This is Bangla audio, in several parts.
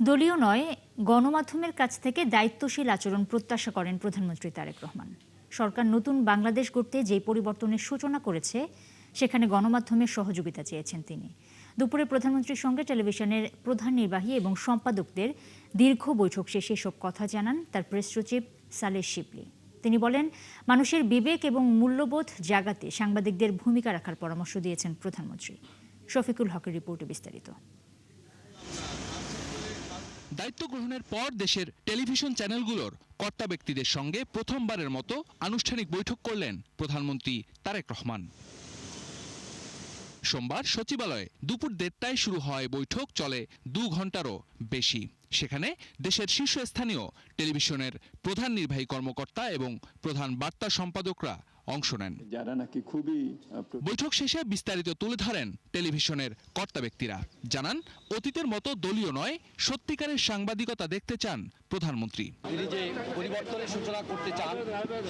দলীয় নয়, গণমাধ্যমের কাছ থেকে দায়িত্বশীল আচরণ প্রত্যাশা করেন প্রধানমন্ত্রী তারেক রহমান। সরকার নতুন বাংলাদেশ গড়তে যে পরিবর্তনের সূচনা করেছে সেখানে গণমাধ্যমের সহযোগিতা চেয়েছেন তিনি। দুপুরে প্রধানমন্ত্রীর সঙ্গে টেলিভিশনের প্রধান নির্বাহী এবং সম্পাদকদের দীর্ঘ বৈঠক শেষে এসব কথা জানান তার প্রেস সচিব সালেহ শিবলি। তিনি বলেন, মানুষের বিবেক এবং মূল্যবোধ জাগাতে সাংবাদিকদের ভূমিকা রাখার পরামর্শ দিয়েছেন প্রধানমন্ত্রী। শফিকুল হকের রিপোর্টে বিস্তারিত। দায়িত্ব গ্রহণের পর দেশের টেলিভিশন চ্যানেলগুলোর কর্তা ব্যক্তিদের সঙ্গে প্রথমবারের মতো আনুষ্ঠানিক বৈঠক করলেন প্রধানমন্ত্রী তারেক রহমান। সোমবার সচিবালয়ে দুপুর 1:30টায় শুরু হয় বৈঠক, চলে 2 ঘন্টারও বেশি। সেখানে দেশের শীর্ষস্থানীয় টেলিভিশনের প্রধান নির্বাহী কর্মকর্তা এবং প্রধান বার্তা সম্পাদকরা অংশ নেন। বৈঠক শেষে বিস্তারিত তুলে ধরেন টেলিভিশনের কর্তা ব্যক্তিরা। জানান, অতীতের মতো দলীয় নয়, সত্যিকারের সাংবাদিকতা দেখতে চান প্রধানমন্ত্রী। তিনি যে পরিবর্তনের সূচনা করতে চান,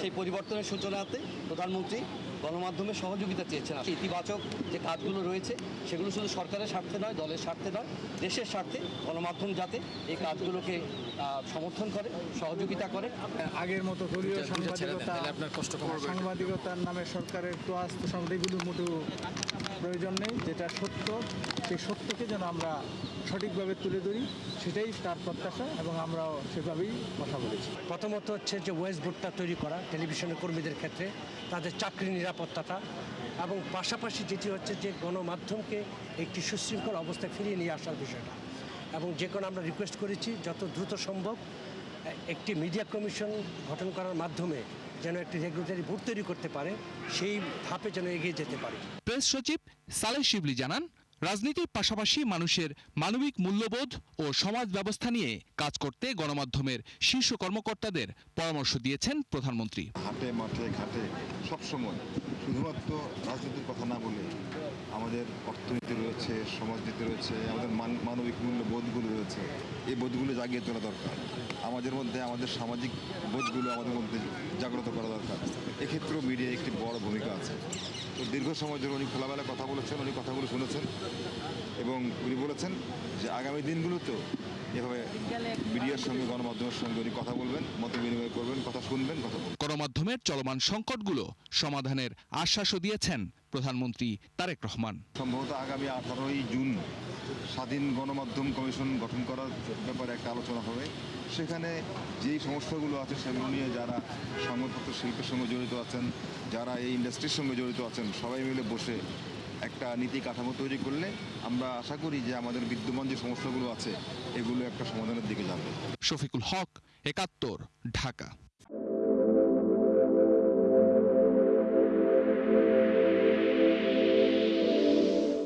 সেই পরিবর্তনের সূচনাতে প্রধানমন্ত্রী গণমাধ্যমের সহযোগিতা চেয়েছেন। ইতিবাচক যে কাজগুলো রয়েছে সেগুলো শুধু সরকারের স্বার্থে নয়, দলের স্বার্থে নয়, দেশের স্বার্থে গণমাধ্যম যাতে এই কাজগুলোকে সমর্থন করে, সহযোগিতা করে। আগের মতো দলীয় সাংবাদিকতার নামে সরকারের তো আস্তে এগুলোর মোটেও প্রয়োজন নেই। যেটা সত্য, সেই সত্যকে যেন আমরা সঠিকভাবে তুলে ধরি, সেটাই তার প্রত্যাশা এবং আমরাও সেভাবেই কথা বলেছি। প্রথমত হচ্ছে যে ওয়েস বোর্ডটা তৈরি করা টেলিভিশনের কর্মীদের ক্ষেত্রে, তাদের চাকরির নিরাপত্তাটা, এবং পাশাপাশি যেটি হচ্ছে যে গণমাধ্যমকে একটি সুশৃঙ্খল অবস্থায় ফিরিয়ে নিয়ে আসার বিষয়টা। এবং যে কোনো আমরা রিকোয়েস্ট করেছি যত দ্রুত সম্ভব একটি মিডিয়া কমিশন গঠন করার মাধ্যমে যেন একটি রেগুলেটরি বোর্ড তৈরি করতে পারে, সেই ধাপে যেন এগিয়ে যেতে পারে। প্রেস সচিব সালেহ শিবলি জানান, রাজনীতির পাশাপাশি মানুষের মানবিক মূল্যবোধ ও সমাজ ব্যবস্থা নিয়ে কাজ করতে গণমাধ্যমের শীর্ষ কর্মকর্তাদের পরামর্শ দিয়েছেন প্রধানমন্ত্রী। হাটে মাঠে ঘাটে সবসময় শুধুমাত্র রাজনীতির কথা না বলে আমাদের অর্থনীতি রয়েছে, সমাজনীতি রয়েছে, আমাদের মানবিক মূল্যবোধগুলো রয়েছে, এই বোধগুলো জাগিয়ে তোলা দরকার। আমাদের মধ্যে আমাদের সামাজিক বোধগুলো আমাদের মধ্যে জাগ্রত করা দরকার। এক্ষেত্রেও মিডিয়ার একটি বড় ভূমিকা আছে। তো দীর্ঘ সময় ধরে উনি খোলামেলা কথা বলেছেন, উনি কথাগুলো শুনেছেন এবং উনি বলেছেন যে আগামী দিনগুলোতেও এভাবে মিডিয়ার সঙ্গে গণমাধ্যমের সঙ্গে উনি কথা বলবেন, মত বিনিময় করবেন, কথা শুনবেন, কথা বলবেন। গণমাধ্যমের চলমান সংকটগুলো সমাধানের আশ্বাসও দিয়েছেন প্রধানমন্ত্রী তারেক রহমান। সম্ভবত আগামী 18ই জুন স্বাধীন গণমাধ্যম কমিশন গঠন করার ব্যাপারে একটা আলোচনা হবে। সেখানে যেই সমস্যাগুলো আছে সেগুলো নিয়ে যারা সংবাদপত্র শিল্পের সঙ্গে জড়িত আছেন, যারা এই ইন্ডাস্ট্রির সঙ্গে জড়িত আছেন, সবাই মিলে বসে একটা নীতি কাঠামো তৈরি করলে আমরা আশা করি যে আমাদের বিদ্যমান যে সমস্যাগুলো আছে এগুলো একটা সমাধানের দিকে যাবে। শফিকুল হক, ৭১, ঢাকা।